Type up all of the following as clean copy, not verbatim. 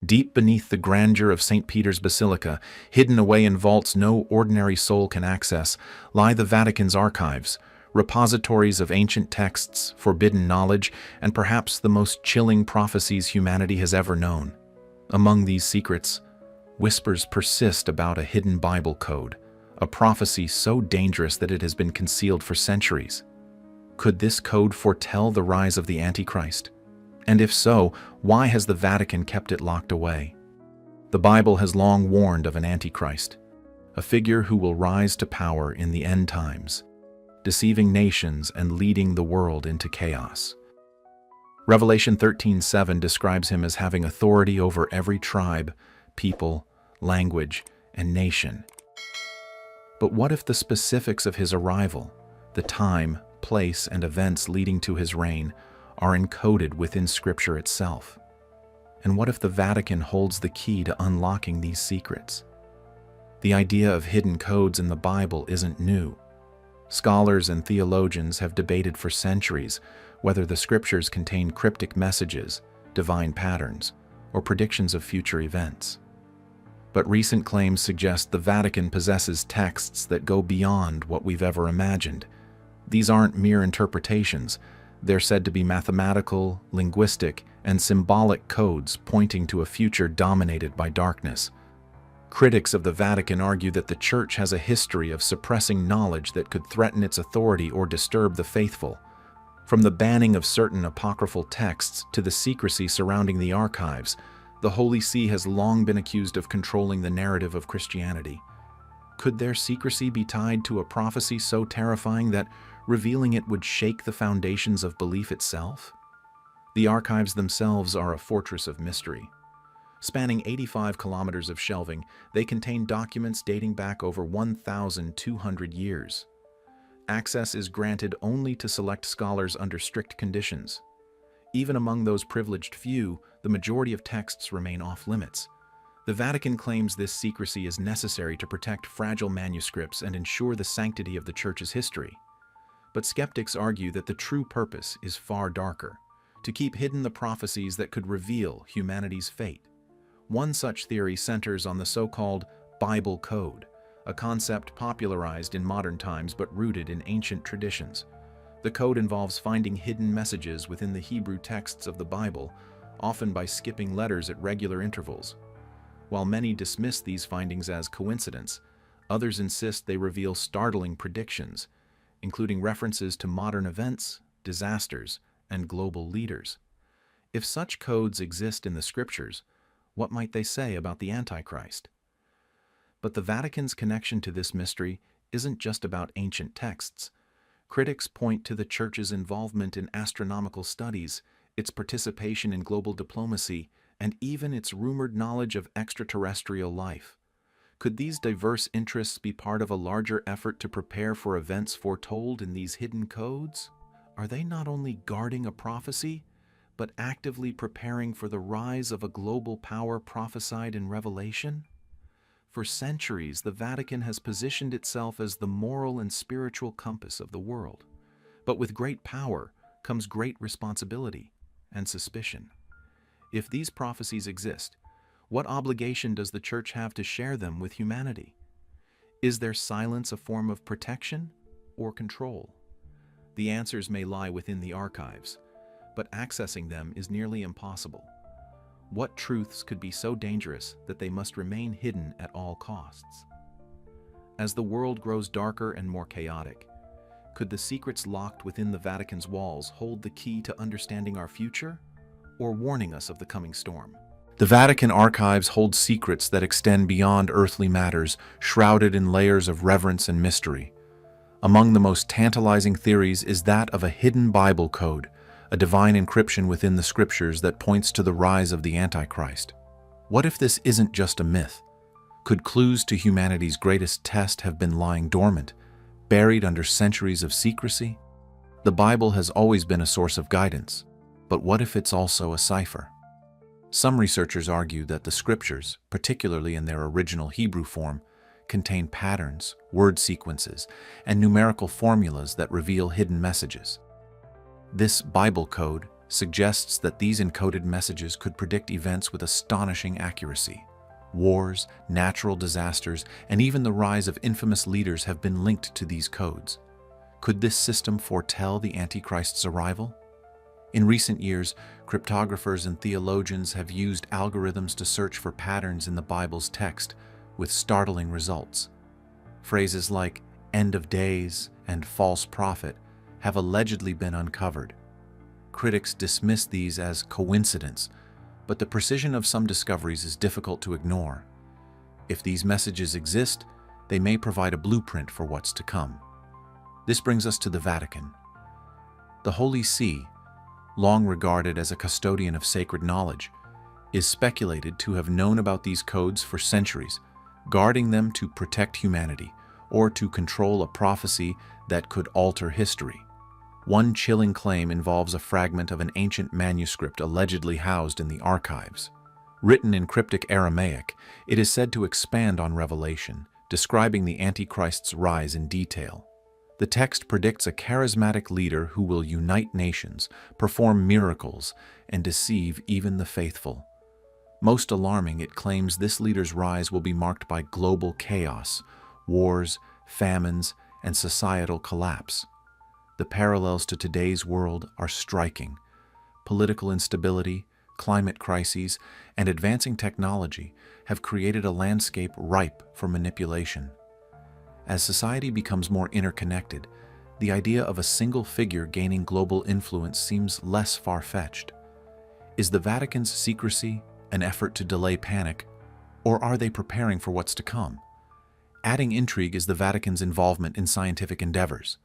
Deep beneath the grandeur of St. Peter's Basilica, hidden away in vaults no ordinary soul can access, lie the Vatican's archives, repositories of ancient texts, forbidden knowledge, and perhaps the most chilling prophecies humanity has ever known. Among these secrets, whispers persist about a hidden Bible code, a prophecy so dangerous that it has been concealed for centuries. Could this code foretell the rise of the Antichrist? And if so, why has the Vatican kept it locked away? The Bible has long warned of an Antichrist, a figure who will rise to power in the end times, deceiving nations and leading the world into chaos. Revelation 13:7 describes him as having authority over every tribe, people, language, and nation. But what if the specifics of his arrival, the time, place, and events leading to his reign, are encoded within Scripture itself? And what if the Vatican holds the key to unlocking these secrets? The idea of hidden codes in the Bible isn't new. Scholars and theologians have debated for centuries whether the Scriptures contain cryptic messages, divine patterns, or predictions of future events. But recent claims suggest the Vatican possesses texts that go beyond what we've ever imagined. These aren't mere interpretations. They're said to be mathematical, linguistic, and symbolic codes pointing to a future dominated by darkness. Critics of the Vatican argue that the Church has a history of suppressing knowledge that could threaten its authority or disturb the faithful. From the banning of certain apocryphal texts to the secrecy surrounding the archives, the Holy See has long been accused of controlling the narrative of Christianity. Could their secrecy be tied to a prophecy so terrifying that revealing it would shake the foundations of belief itself? The archives themselves are a fortress of mystery. Spanning 85 kilometers of shelving, they contain documents dating back over 1,200 years. Access is granted only to select scholars under strict conditions. Even among those privileged few, the majority of texts remain off-limits. The Vatican claims this secrecy is necessary to protect fragile manuscripts and ensure the sanctity of the Church's history. But skeptics argue that the true purpose is far darker, to keep hidden the prophecies that could reveal humanity's fate. One such theory centers on the so-called Bible Code, a concept popularized in modern times but rooted in ancient traditions. The code involves finding hidden messages within the Hebrew texts of the Bible, often by skipping letters at regular intervals. While many dismiss these findings as coincidence, others insist they reveal startling predictions, including references to modern events, disasters, and global leaders. If such codes exist in the Scriptures, what might they say about the Antichrist? But the Vatican's connection to this mystery isn't just about ancient texts. Critics point to the Church's involvement in astronomical studies, its participation in global diplomacy, and even its rumored knowledge of extraterrestrial life. Could these diverse interests be part of a larger effort to prepare for events foretold in these hidden codes? Are they not only guarding a prophecy, but actively preparing for the rise of a global power prophesied in Revelation? For centuries, the Vatican has positioned itself as the moral and spiritual compass of the world. But with great power comes great responsibility and suspicion. If these prophecies exist, what obligation does the Church have to share them with humanity? Is their silence a form of protection or control? The answers may lie within the archives, but accessing them is nearly impossible. What truths could be so dangerous that they must remain hidden at all costs? As the world grows darker and more chaotic, could the secrets locked within the Vatican's walls hold the key to understanding our future, or warning us of the coming storm? The Vatican archives hold secrets that extend beyond earthly matters, shrouded in layers of reverence and mystery. Among the most tantalizing theories is that of a hidden Bible code, a divine encryption within the Scriptures that points to the rise of the Antichrist. What if this isn't just a myth? Could clues to humanity's greatest test have been lying dormant, buried under centuries of secrecy? The Bible has always been a source of guidance, but what if it's also a cipher? Some researchers argue that the Scriptures, particularly in their original Hebrew form, contain patterns, word sequences, and numerical formulas that reveal hidden messages. This Bible code, suggests that these encoded messages could predict events with astonishing accuracy. Wars, natural disasters, and even the rise of infamous leaders have been linked to these codes. Could this system foretell the Antichrist's arrival? In recent years, cryptographers and theologians have used algorithms to search for patterns in the Bible's text, with startling results. Phrases like "end of days" and "false prophet" have allegedly been uncovered. Critics dismiss these as coincidence, but the precision of some discoveries is difficult to ignore. If these messages exist, they may provide a blueprint for what's to come. This brings us to the Vatican. The Holy See, long regarded as a custodian of sacred knowledge, is speculated to have known about these codes for centuries, guarding them to protect humanity or to control a prophecy that could alter history. One chilling claim involves a fragment of an ancient manuscript allegedly housed in the archives. Written in cryptic Aramaic, it is said to expand on Revelation, describing the Antichrist's rise in detail. The text predicts a charismatic leader who will unite nations, perform miracles, and deceive even the faithful. Most alarming, it claims this leader's rise will be marked by global chaos, wars, famines, and societal collapse. The parallels to today's world are striking. Political instability, climate crises, and advancing technology have created a landscape ripe for manipulation. As society becomes more interconnected, the idea of a single figure gaining global influence seems less far-fetched. Is the Vatican's secrecy an effort to delay panic, or are they preparing for what's to come? Adding intrigue is the Vatican's involvement in scientific endeavors.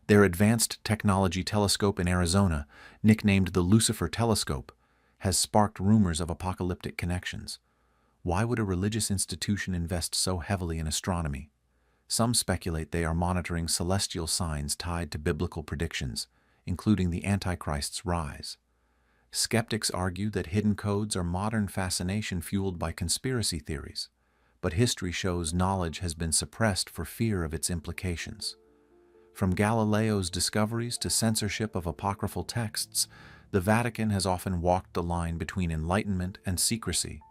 Their Advanced Technology Telescope in Arizona, nicknamed the Lucifer Telescope, has sparked rumors of apocalyptic connections. Why would a religious institution invest so heavily in astronomy? Some speculate they are monitoring celestial signs tied to biblical predictions, including the Antichrist's rise. Skeptics argue that hidden codes are modern fascination fueled by conspiracy theories, but history shows knowledge has been suppressed for fear of its implications. From Galileo's discoveries to censorship of apocryphal texts, the Vatican has often walked the line between enlightenment and secrecy.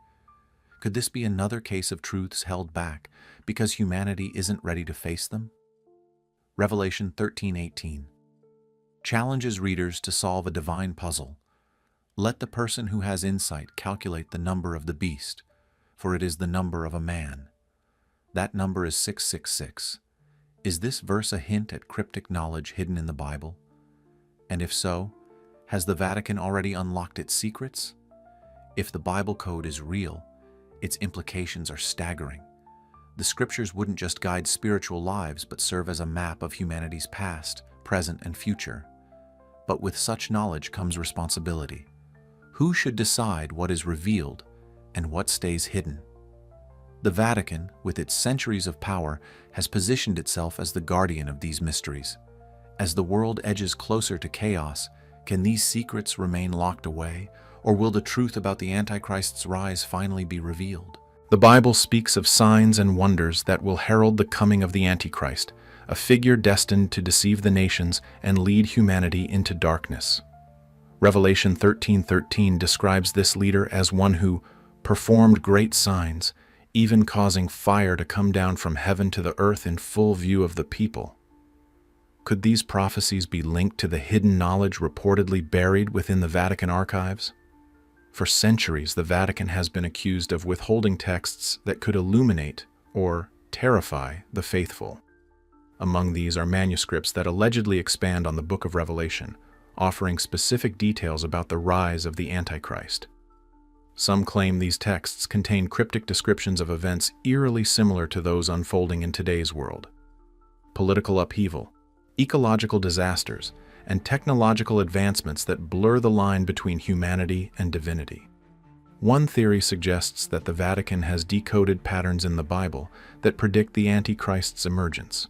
Could this be another case of truths held back because humanity isn't ready to face them? Revelation 13:18 challenges readers to solve a divine puzzle. Let the person who has insight calculate the number of the beast, for it is the number of a man. That number is 666. Is this verse a hint at cryptic knowledge hidden in the Bible? And if so, has the Vatican already unlocked its secrets? If the Bible code is real, its implications are staggering. The scriptures wouldn't just guide spiritual lives, but serve as a map of humanity's past, present, and future. But with such knowledge comes responsibility. Who should decide what is revealed and what stays hidden? The Vatican, with its centuries of power, has positioned itself as the guardian of these mysteries. As the world edges closer to chaos, can these secrets remain locked away, or will the truth about the Antichrist's rise finally be revealed? The Bible speaks of signs and wonders that will herald the coming of the Antichrist, a figure destined to deceive the nations and lead humanity into darkness. Revelation 13:13 describes this leader as one who performed great signs, even causing fire to come down from heaven to the earth in full view of the people. Could these prophecies be linked to the hidden knowledge reportedly buried within the Vatican archives? For centuries, the Vatican has been accused of withholding texts that could illuminate or terrify the faithful. Among these are manuscripts that allegedly expand on the Book of Revelation, offering specific details about the rise of the Antichrist. Some claim these texts contain cryptic descriptions of events eerily similar to those unfolding in today's world. Political upheaval, ecological disasters, and technological advancements that blur the line between humanity and divinity. One theory suggests that the Vatican has decoded patterns in the Bible that predict the Antichrist's emergence.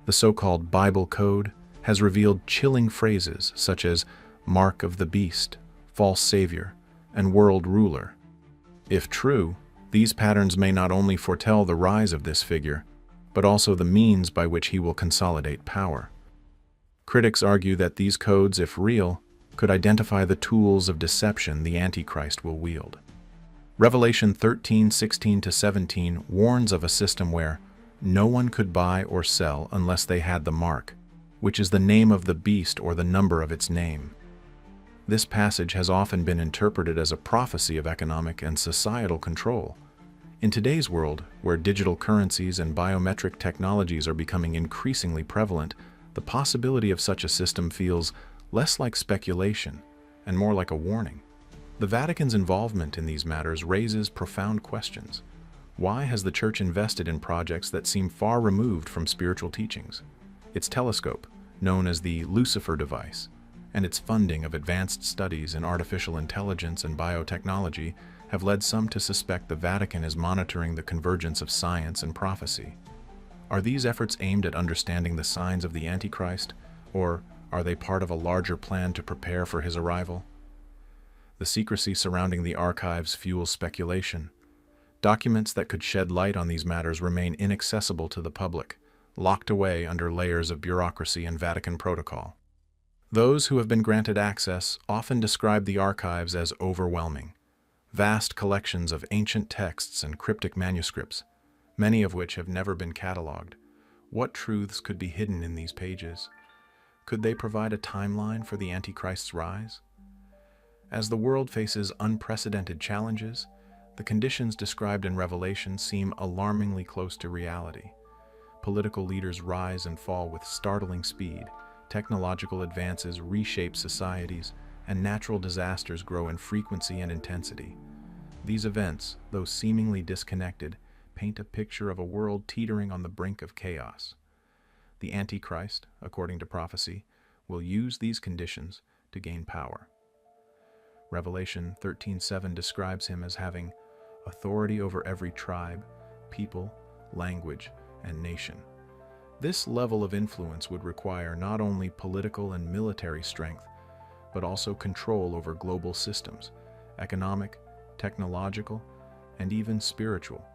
The so-called Bible Code has revealed chilling phrases such as mark of the beast, false savior, and world ruler. If true, these patterns may not only foretell the rise of this figure, but also the means by which he will consolidate power. Critics argue that these codes, if real, could identify the tools of deception the Antichrist will wield. Revelation 13:16-17 warns of a system where no one could buy or sell unless they had the mark, which is the name of the beast or the number of its name. This passage has often been interpreted as a prophecy of economic and societal control. In today's world, where digital currencies and biometric technologies are becoming increasingly prevalent, the possibility of such a system feels less like speculation and more like a warning. The Vatican's involvement in these matters raises profound questions. Why has the Church invested in projects that seem far removed from spiritual teachings? Its telescope, known as the Lucifer device, and its funding of advanced studies in artificial intelligence and biotechnology have led some to suspect the Vatican is monitoring the convergence of science and prophecy. Are these efforts aimed at understanding the signs of the Antichrist, or are they part of a larger plan to prepare for his arrival? The secrecy surrounding the archives fuels speculation. Documents that could shed light on these matters remain inaccessible to the public, locked away under layers of bureaucracy and Vatican protocol. Those who have been granted access often describe the archives as overwhelming. Vast collections of ancient texts and cryptic manuscripts, many of which have never been cataloged. What truths could be hidden in these pages? Could they provide a timeline for the Antichrist's rise? As the world faces unprecedented challenges, the conditions described in Revelation seem alarmingly close to reality. Political leaders rise and fall with startling speed. Technological advances reshape societies, and natural disasters grow in frequency and intensity. These events, though seemingly disconnected, paint a picture of a world teetering on the brink of chaos. The Antichrist, according to prophecy, will use these conditions to gain power. Revelation 13:7 describes him as having authority over every tribe, people, language, and nation. This level of influence would require not only political and military strength, but also control over global systems, economic, technological, and even spiritual.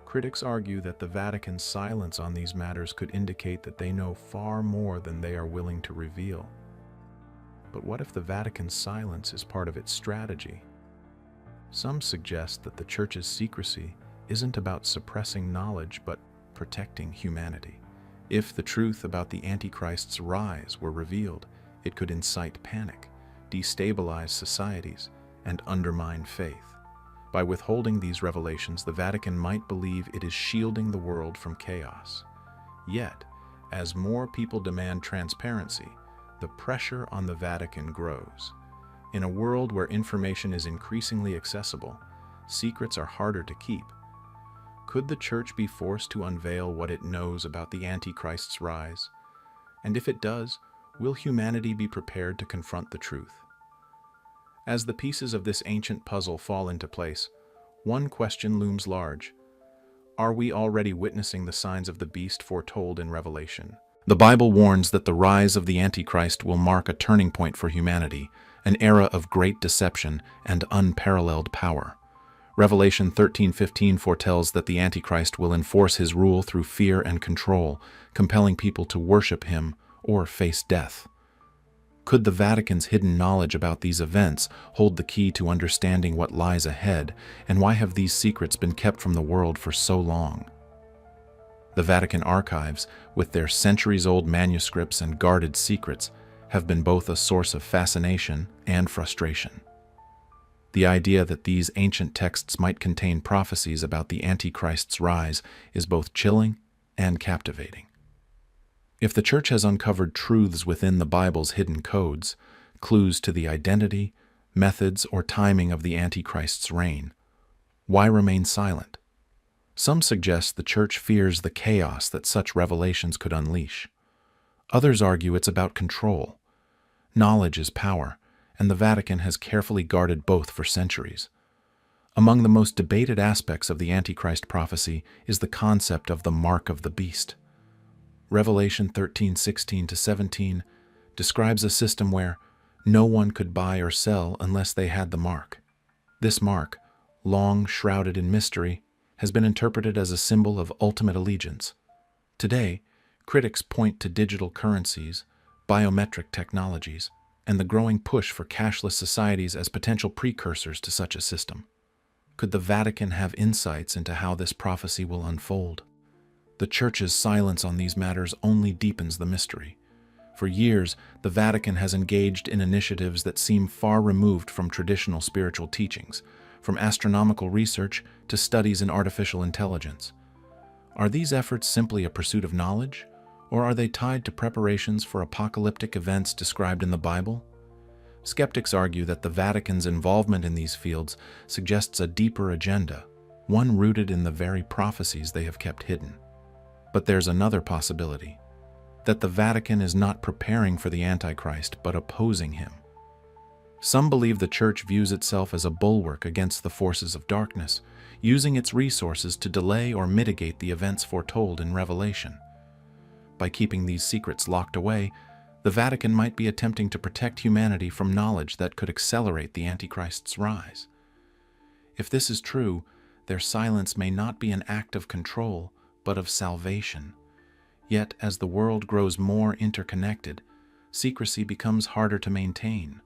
Critics argue that the Vatican's silence on these matters could indicate that they know far more than they are willing to reveal. But what if the Vatican's silence is part of its strategy? Some suggest that the Church's secrecy isn't about suppressing knowledge, but protecting humanity. If the truth about the Antichrist's rise were revealed, it could incite panic, destabilize societies, and undermine faith. By withholding these revelations, the Vatican might believe it is shielding the world from chaos. Yet, as more people demand transparency, the pressure on the Vatican grows. In a world where information is increasingly accessible, secrets are harder to keep. Could the Church be forced to unveil what it knows about the Antichrist's rise? And if it does, will humanity be prepared to confront the truth? As the pieces of this ancient puzzle fall into place, one question looms large. Are we already witnessing the signs of the beast foretold in Revelation? The Bible warns that the rise of the Antichrist will mark a turning point for humanity, an era of great deception and unparalleled power. Revelation 13:15 foretells that the Antichrist will enforce his rule through fear and control, compelling people to worship him or face death. Could the Vatican's hidden knowledge about these events hold the key to understanding what lies ahead, and why have these secrets been kept from the world for so long? The Vatican archives, with their centuries-old manuscripts and guarded secrets, have been both a source of fascination and frustration. The idea that these ancient texts might contain prophecies about the Antichrist's rise is both chilling and captivating. If the Church has uncovered truths within the Bible's hidden codes, clues to the identity, methods, or timing of the Antichrist's reign, why remain silent? Some suggest the Church fears the chaos that such revelations could unleash. Others argue it's about control. Knowledge is power, and the Vatican has carefully guarded both for centuries. Among the most debated aspects of the Antichrist prophecy is the concept of the mark of the beast. Revelation 13:16-17 describes a system where no one could buy or sell unless they had the mark. This mark, long shrouded in mystery, has been interpreted as a symbol of ultimate allegiance. Today, critics point to digital currencies, biometric technologies, and the growing push for cashless societies as potential precursors to such a system. Could the Vatican have insights into how this prophecy will unfold? The Church's silence on these matters only deepens the mystery. For years, the Vatican has engaged in initiatives that seem far removed from traditional spiritual teachings, from astronomical research to studies in artificial intelligence. Are these efforts simply a pursuit of knowledge, or are they tied to preparations for apocalyptic events described in the Bible? Skeptics argue that the Vatican's involvement in these fields suggests a deeper agenda, one rooted in the very prophecies they have kept hidden. But there's another possibility, that the Vatican is not preparing for the Antichrist but opposing him. Some believe the Church views itself as a bulwark against the forces of darkness, using its resources to delay or mitigate the events foretold in Revelation. By keeping these secrets locked away, the Vatican might be attempting to protect humanity from knowledge that could accelerate the Antichrist's rise. If this is true, their silence may not be an act of control, but of salvation. Yet, as the world grows more interconnected, secrecy becomes harder to maintain.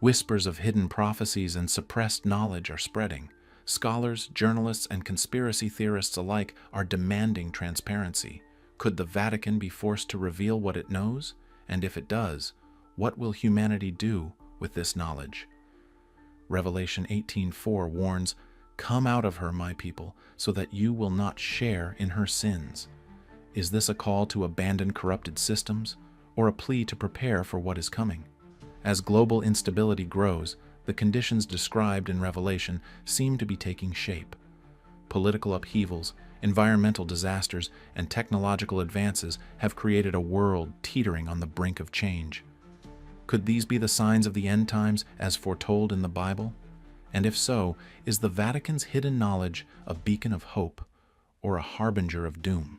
Whispers of hidden prophecies and suppressed knowledge are spreading. Scholars, journalists, and conspiracy theorists alike are demanding transparency. Could the Vatican be forced to reveal what it knows? And if it does, what will humanity do with this knowledge? Revelation 18:4 warns, "Come out of her, my people, so that you will not share in her sins." Is this a call to abandon corrupted systems, or a plea to prepare for what is coming? As global instability grows, the conditions described in Revelation seem to be taking shape. Political upheavals, environmental disasters, and technological advances have created a world teetering on the brink of change. Could these be the signs of the end times as foretold in the Bible? And if so, is the Vatican's hidden knowledge a beacon of hope or a harbinger of doom?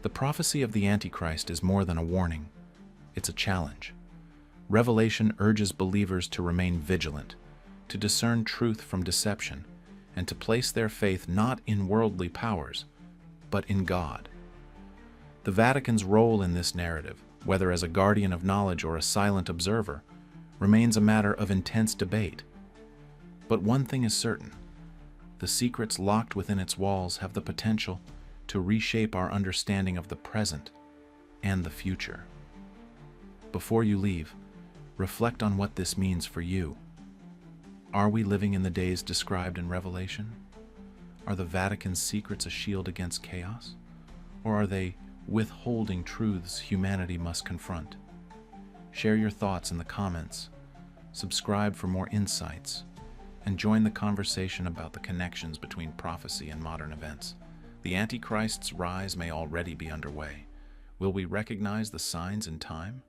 The prophecy of the Antichrist is more than a warning. It's a challenge. Revelation urges believers to remain vigilant, to discern truth from deception, and to place their faith not in worldly powers, but in God. The Vatican's role in this narrative, whether as a guardian of knowledge or a silent observer, remains a matter of intense debate. But one thing is certain: the secrets locked within its walls have the potential to reshape our understanding of the present and the future. Before you leave, reflect on what this means for you. Are we living in the days described in Revelation? Are the Vatican's secrets a shield against chaos? Or are they withholding truths humanity must confront? Share your thoughts in the comments, subscribe for more insights, and join the conversation about the connections between prophecy and modern events. The Antichrist's rise may already be underway. Will we recognize the signs in time?